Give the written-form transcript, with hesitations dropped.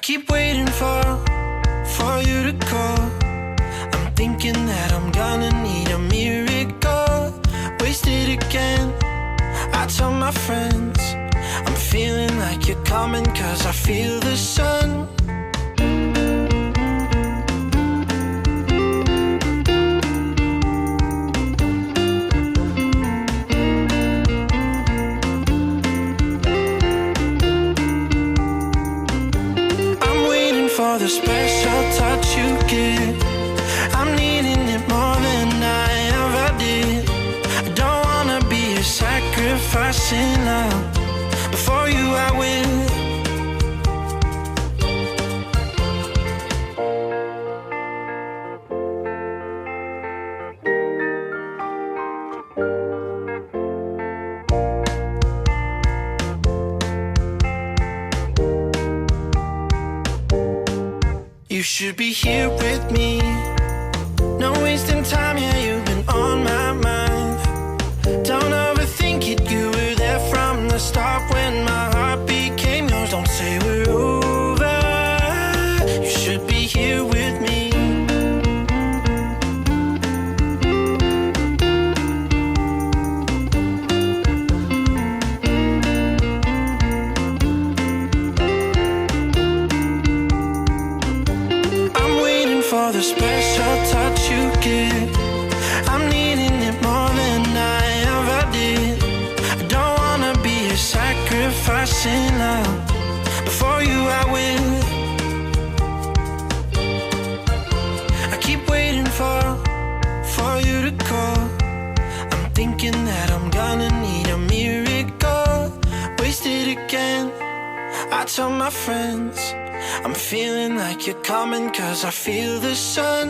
keep waiting for you to call. I'm thinking that I'm gonna need a miracle. Wasted again. I tell my friends I'm feeling like you're coming, 'cause I feel the sun. For the special touch you give, I'm needing it more than I ever did. I don't wanna be a sacrificing love. Before you I will. You should be here with me. No wasting time, yeah, you've been on my mind. Don't overthink it, you were there from the start when my heart became yours. Don't say we're over. You should be here with me. For the special touch you give, I'm needing it more than I ever did. I don't wanna be a sacrificing love. Before you I will. I keep waiting for you to call. I'm thinking that I'm gonna need a miracle. Wasted again. I tell my friends I'm feeling like you're coming, 'cause I feel the sun.